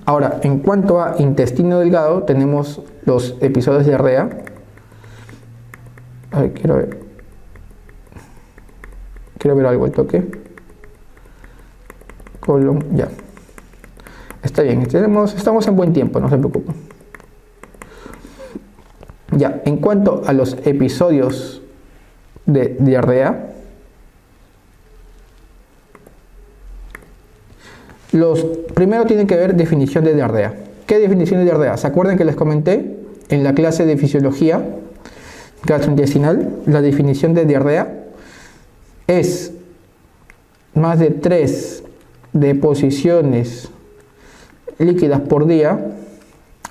Ahora, en cuanto a intestino delgado, tenemos los episodios de diarrea. A ver, quiero ver algo al toque. Colon, ya. Está bien, estamos en buen tiempo, no se preocupen. Ya, en cuanto a los episodios de diarrea, primero tienen que ver definición de diarrea. ¿Qué definición de diarrea? ¿Se acuerdan que les comenté en la clase de fisiología gastrointestinal? La definición de diarrea es más de 3 deposiciones líquidas por día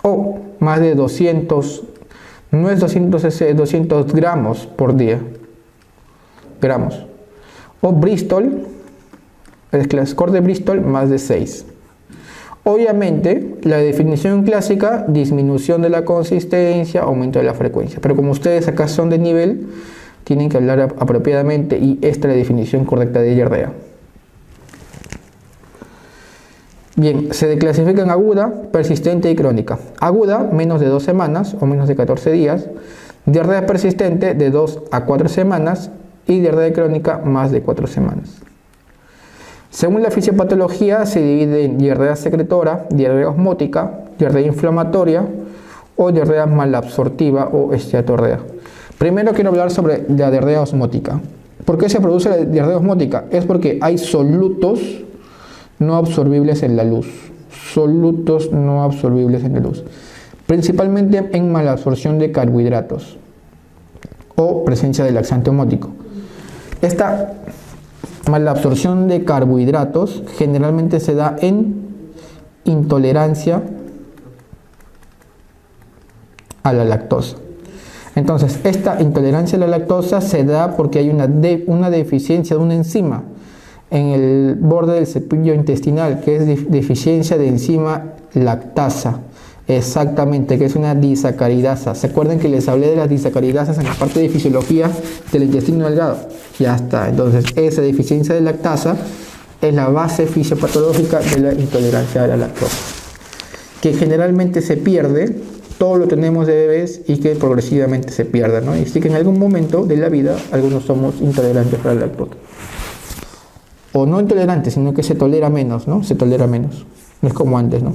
o más de 200, no es 200 gramos por día, gramos, o Bristol, el score de Bristol más de 6. Obviamente la definición clásica, disminución de la consistencia, aumento de la frecuencia, pero como ustedes acá son de nivel, tienen que hablar apropiadamente y esta es la definición correcta de diarrea. Bien, se clasifican aguda, persistente y crónica. Aguda, menos de 2 semanas o menos de 14 días. Diarrea persistente, de 2 a 4 semanas. Y diarrea crónica, más de 4 semanas. Según la fisiopatología, se divide en diarrea secretora, diarrea osmótica, diarrea inflamatoria o diarrea malabsortiva o esteatorrea. Primero quiero hablar sobre la diarrea osmótica. ¿Por qué se produce la diarrea osmótica? Es porque hay solutos no absorbibles en la luz. Solutos no absorbibles en la luz. Principalmente en malabsorción de carbohidratos o presencia de laxante osmótico. Esta malabsorción de carbohidratos generalmente se da en intolerancia a la lactosa. Entonces, esta intolerancia a la lactosa se da porque hay una deficiencia de una enzima en el borde del cepillo intestinal, que es deficiencia de enzima lactasa, exactamente, que es una disacaridasa. ¿Se acuerdan que les hablé de las disacaridasas en la parte de fisiología del intestino delgado? Ya está, entonces esa deficiencia de lactasa es la base fisiopatológica de la intolerancia a la lactosa, que generalmente se pierde, todo lo tenemos de bebés y que progresivamente se pierde, ¿no? Y sí que en algún momento de la vida algunos somos intolerantes a la lactosa. O no intolerante, sino que se tolera menos, ¿no? Se tolera menos. No es como antes, ¿no?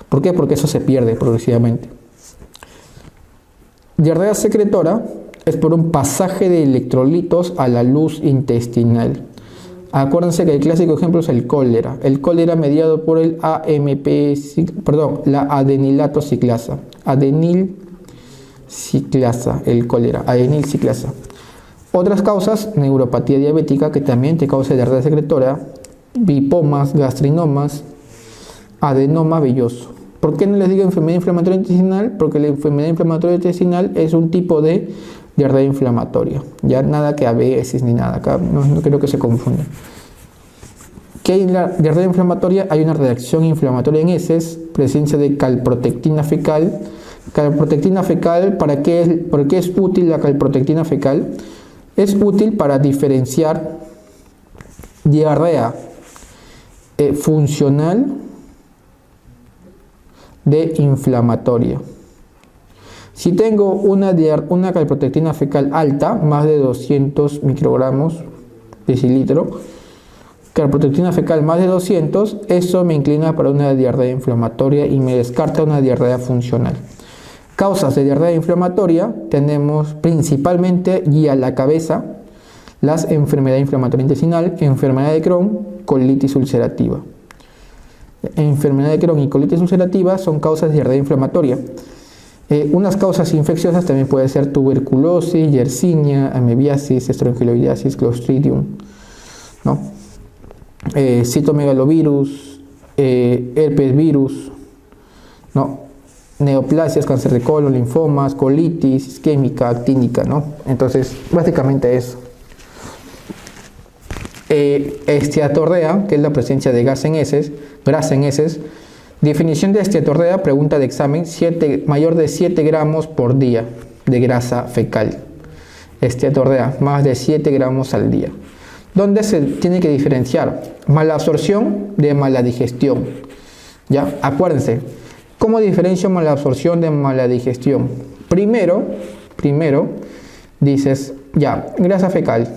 ¿Por qué? Porque eso se pierde progresivamente. Diarrea secretora es por un pasaje de electrolitos a la luz intestinal. Acuérdense que el clásico ejemplo es el cólera. El cólera mediado por el la adenilato ciclasa. Adenil ciclasa, el cólera, adenil ciclasa. Otras causas, neuropatía diabética, que también te causa diarrea secretora, bipomas, gastrinomas, adenoma velloso. ¿Por qué no les digo enfermedad inflamatoria intestinal? Porque la enfermedad inflamatoria intestinal es un tipo de diarrea inflamatoria. Ya nada que ABS ni nada, acá no creo que se confunda. ¿Qué hay en la diarrea inflamatoria? Hay una reacción inflamatoria en heces, presencia de calprotectina fecal. Calprotectina fecal, ¿por qué es útil la calprotectina fecal? Es útil para diferenciar diarrea funcional de inflamatoria. Si tengo una calprotectina fecal alta, más de 200 microgramos decilitro, calprotectina fecal más de 200, eso me inclina para una diarrea inflamatoria y me descarta una diarrea funcional. Causas de diarrea inflamatoria tenemos principalmente y a la cabeza las enfermedad inflamatoria intestinal, enfermedad de Crohn, colitis ulcerativa. Enfermedad de Crohn y colitis ulcerativa son causas de diarrea inflamatoria. Unas causas infecciosas también puede ser tuberculosis, yersinia, amebiasis, estrongiloidiasis, clostridium, ¿no? Citomegalovirus, herpes virus, ¿no? Neoplasias, cáncer de colon, linfomas, colitis isquémica, actínica, ¿no? Entonces, básicamente eso. Esteatorrea, que es la presencia de grasa en heces. Definición de esteatorrea, pregunta de examen, mayor de 7 gramos por día de grasa fecal. Esteatorrea, más de 7 gramos al día. ¿Dónde se tiene que diferenciar? Mala absorción de mala digestión. Ya, acuérdense, ¿cómo diferencio malabsorción de mala digestión? Primero, dices, ya, grasa fecal.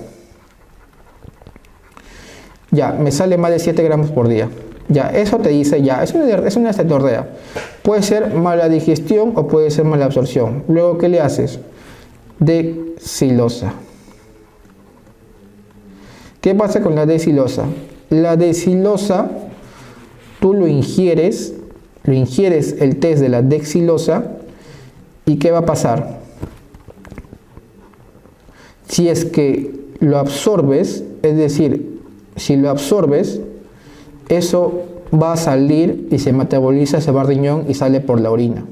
Ya, me sale más de 7 gramos por día. Ya, eso te dice, ya, es una cetordea. Puede ser mala digestión o puede ser mala absorción. Luego, ¿qué le haces? Dexilosa. ¿Qué pasa con la dexilosa? La dexilosa, tú lo ingieres el test de la dexilosa, ¿y qué va a pasar? Si es que lo absorbes, es decir, si lo absorbes, eso va a salir y se metaboliza, se va al riñón y sale por la orina.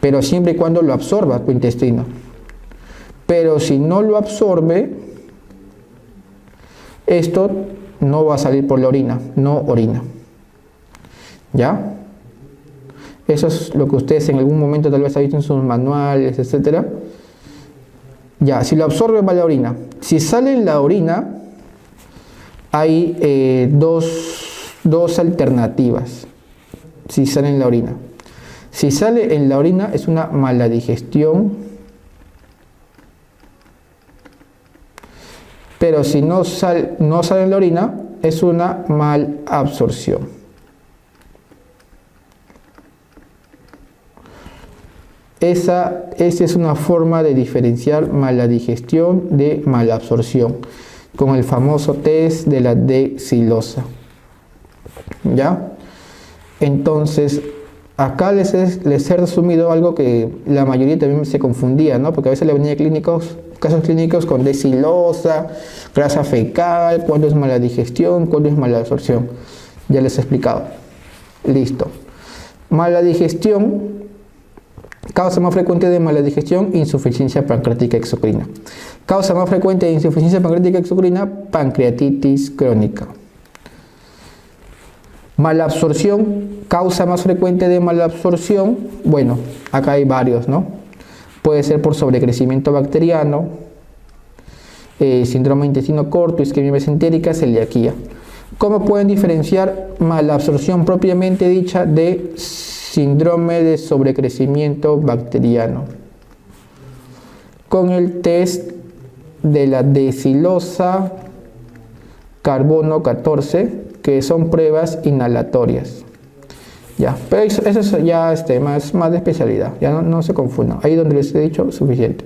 Pero siempre y cuando lo absorba tu intestino. Pero si no lo absorbe, esto no va a salir por la orina, no orina. ¿Ya? Eso es lo que ustedes en algún momento tal vez han visto en sus manuales, etcétera. Ya, si lo absorbe va a la orina. Si sale en la orina, hay dos alternativas. Si sale en la orina. Si sale en la orina es una mala digestión. Pero si no sale en la orina, es una malabsorción. Esa es una forma de diferenciar mala digestión de malabsorción, con el famoso test de la dexilosa. ¿Ya? Entonces, acá les he resumido algo que la mayoría también se confundía, ¿no? Porque a veces le venía casos clínicos con dexilosa, grasa fecal, cuándo es mala digestión, cuándo es mala absorción. Ya les he explicado. Listo. Mala digestión, causa más frecuente de mala digestión, insuficiencia pancreática exocrina. Causa más frecuente de insuficiencia pancreática exocrina, pancreatitis crónica. Malabsorción, causa más frecuente de malabsorción, bueno, acá hay varios, ¿no? Puede ser por sobrecrecimiento bacteriano, síndrome de intestino corto, isquemia mesentérica, celiaquía. ¿Cómo pueden diferenciar malabsorción propiamente dicha de síndrome de sobrecrecimiento bacteriano? Con el test de la dexilosa carbono 14, que son pruebas inhalatorias. Ya, pero eso es ya más de especialidad, ya no se confundan. Ahí donde les he dicho, suficiente.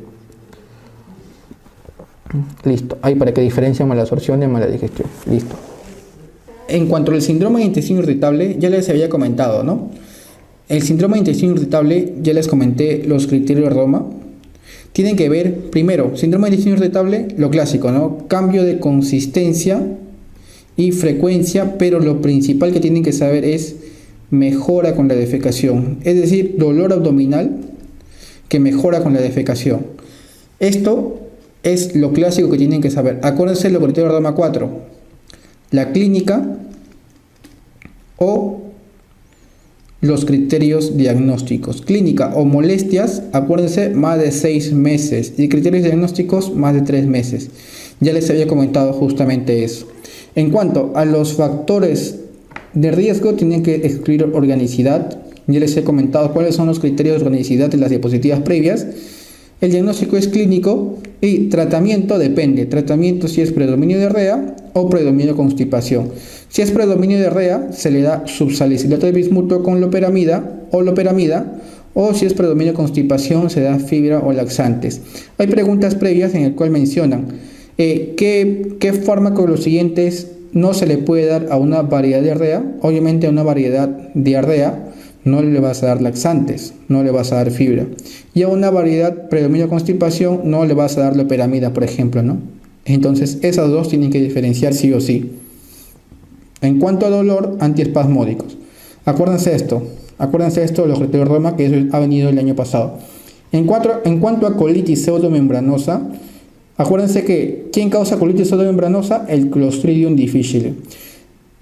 Listo, ahí para que diferencien malabsorción de mala digestión. Listo. En cuanto al síndrome de intestino irritable, ya les había comentado, ¿no? El síndrome de intestino irritable, ya les comenté los criterios de Roma. Tienen que ver, primero, síndrome de intestino irritable, lo clásico, ¿no? Cambio de consistencia y frecuencia, pero lo principal que tienen que saber es mejora con la defecación, es decir, dolor abdominal que mejora con la defecación. Esto es lo clásico que tienen que saber. Acuérdense los criterios de Roma 4, la clínica o los criterios diagnósticos. Clínica o molestias, acuérdense, más de 6 meses, y criterios diagnósticos, más de 3 meses. Ya les había comentado justamente eso. En cuanto a los factores de riesgo, tienen que excluir organicidad. Ya les he comentado cuáles son los criterios de organicidad en las diapositivas previas. El diagnóstico es clínico y tratamiento depende. Tratamiento si es predominio de diarrea o predominio de constipación. Si es predominio de diarrea, se le da subsalicilato de bismuto con loperamida, o si es predominio de constipación, se da fibra o laxantes. Hay preguntas previas en el cual mencionan ¿qué fármaco de los siguientes no se le puede dar a una variedad de diarrea? Obviamente a una variedad de diarrea no le vas a dar laxantes, no le vas a dar fibra. Y a una variedad predominio de constipación no le vas a dar loperamida, por ejemplo, ¿no? Entonces esas dos tienen que diferenciar sí o sí. En cuanto a dolor, antiespasmódicos. Acuérdense esto de los criterios de Roma, que eso ha venido el año pasado. En cuanto a colitis pseudomembranosa, acuérdense que ¿quién causa colitis pseudomembranosa? El Clostridium difficile.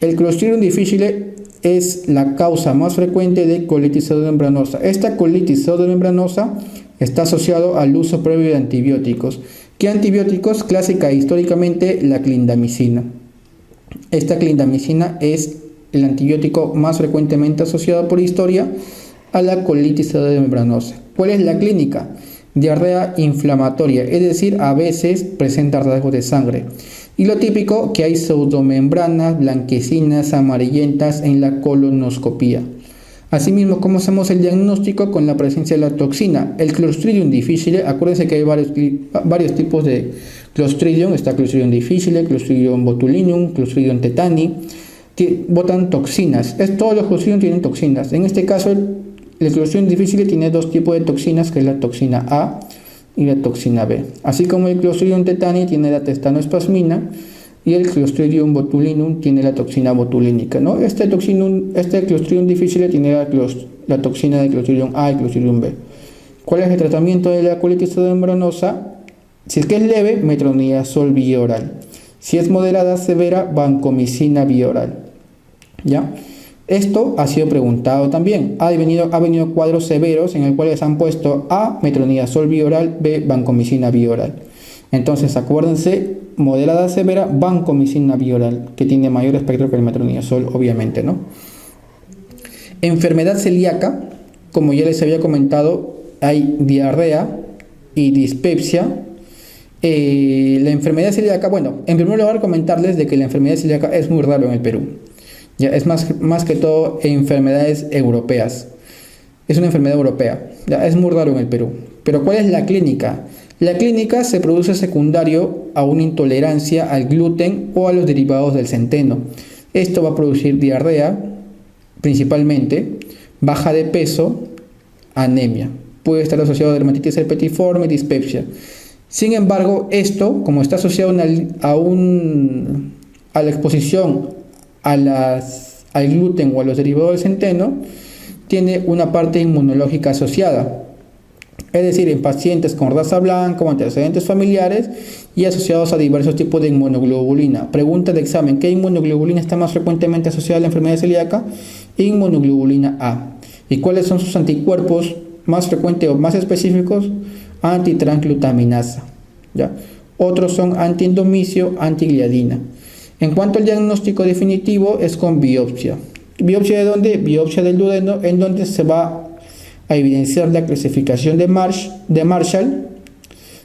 El Clostridium difficile es la causa más frecuente de colitis pseudomembranosa. Esta colitis pseudomembranosa está asociado al uso previo de antibióticos. ¿Qué antibióticos? Clásica históricamente la clindamicina. Esta clindamicina es el antibiótico más frecuentemente asociado por historia a la colitis membranosa. ¿Cuál es la clínica? Diarrea inflamatoria, es decir, a veces presenta rasgos de sangre. Y lo típico, que hay pseudomembranas blanquecinas amarillentas en la colonoscopía. Asimismo, ¿cómo hacemos el diagnóstico? Con la presencia de la toxina. El Clostridium difficile, acuérdense que hay varios tipos de Clostridium. Está Clostridium difficile, Clostridium botulinum, Clostridium tetani. Botan toxinas. Todos los Clostridium tienen toxinas. En este caso, el Clostridium difficile tiene dos tipos de toxinas, que es la toxina A y la toxina B. Así como el Clostridium tetani tiene la testanospasmina y el Clostridium botulinum tiene la toxina botulínica, ¿no? Este Clostridium difficile tiene la toxina de Clostridium A y Clostridium B. ¿Cuál es el tratamiento de la colitis membranosa? Si es que es leve, metronidazol vía oral. Si es moderada, severa, vancomicina vía oral. ¿Ya? Esto ha sido preguntado también. Ha venido cuadros severos en el cuales han puesto A, metronidazol vía oral, B, vancomicina vía oral. Entonces, acuérdense, moderada, severa, vancomicina vía oral, que tiene mayor espectro que el metronidazol, obviamente, ¿no? Enfermedad celíaca, como ya les había comentado, hay diarrea y dispepsia. La enfermedad celíaca, bueno, en primer lugar comentarles de que la enfermedad celíaca es muy raro en el Perú. Ya es más que todo enfermedades europeas. Es una enfermedad europea. Ya es muy raro en el Perú. Pero ¿cuál es la clínica? La clínica se produce secundario a una intolerancia al gluten o a los derivados del centeno. Esto va a producir diarrea, principalmente, baja de peso, anemia. Puede estar asociado a dermatitis herpetiforme y dispepsia. Sin embargo, esto, como está asociado a la exposición al gluten o a los derivados del centeno, tiene una parte inmunológica asociada. Es decir, en pacientes con raza blanca o antecedentes familiares y asociados a diversos tipos de inmunoglobulina. Pregunta de examen: ¿qué inmunoglobulina está más frecuentemente asociada a la enfermedad celíaca? Inmunoglobulina A. ¿Y cuáles son sus anticuerpos más frecuentes o más específicos? Antitransglutaminasa. ¿Ya? Otros son antiendomicio, antigliadina. En cuanto al diagnóstico definitivo, es con biopsia. ¿Biopsia de dónde? Biopsia del duodeno, en donde se va a evidenciar la clasificación de Marshall.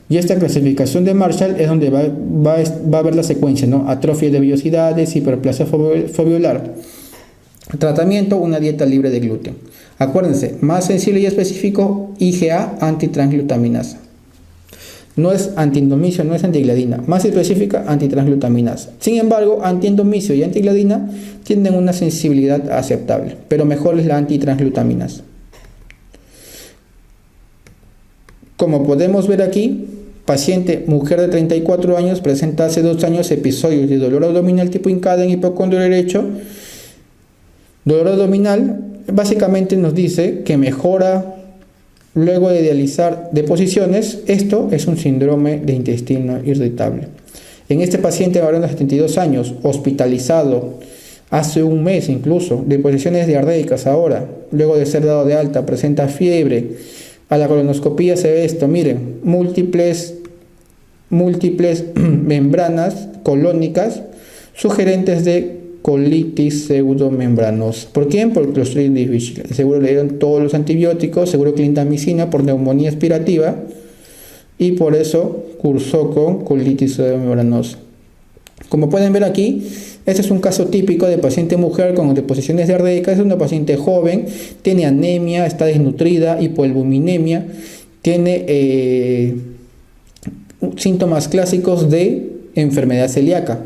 Y esta clasificación de Marshall es donde va a ver la secuencia, ¿no? Atrofia de vellosidades, hiperplasia foveolar. Tratamiento: una dieta libre de gluten. Acuérdense, más sensible y específico, IgA, antitransglutaminasa. No es antiendomicio, no es antigliadina. Más específica, antitransglutaminasa. Sin embargo, antiendomicio y antigliadina tienen una sensibilidad aceptable, pero mejor es la antitransglutaminasa. Como podemos ver aquí, paciente, mujer de 34 años, presenta hace 2 años episodios de dolor abdominal tipo hincada en hipocondrio derecho. Dolor abdominal, básicamente nos dice que mejora luego de dializar deposiciones. Esto es un síndrome de intestino irritable. En este paciente varón de 72 años, hospitalizado hace un mes incluso, deposiciones diarreicas ahora, luego de ser dado de alta, presenta fiebre. A la colonoscopía se ve esto, miren, múltiples membranas colónicas sugerentes de colitis pseudomembranosa. ¿Por quién? Por Clostridium difficile. Seguro le dieron todos los antibióticos, seguro clindamicina por neumonía aspirativa y por eso cursó con colitis pseudomembranosa. Como pueden ver aquí, este es un caso típico de paciente mujer con deposiciones diarreicas. Es una paciente joven, tiene anemia, está desnutrida, hipoalbuminemia, tiene síntomas clásicos de enfermedad celíaca.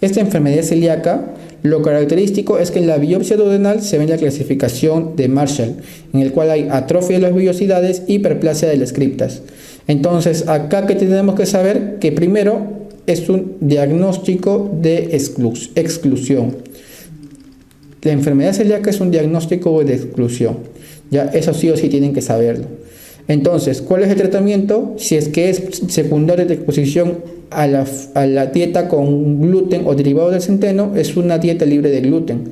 Esta enfermedad celíaca, lo característico es que en la biopsia duodenal se ve la clasificación de Marshall, en el cual hay atrofia de las vellosidades, hiperplasia de las criptas. Entonces, acá que tenemos que saber que primero es un diagnóstico de exclusión. La enfermedad celíaca es un diagnóstico de exclusión. Ya, eso sí o sí tienen que saberlo. Entonces, ¿cuál es el tratamiento? Si es que es secundaria de exposición a la dieta con gluten o derivados del centeno, es una dieta libre de gluten.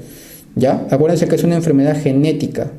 ¿Ya? Acuérdense que es una enfermedad genética.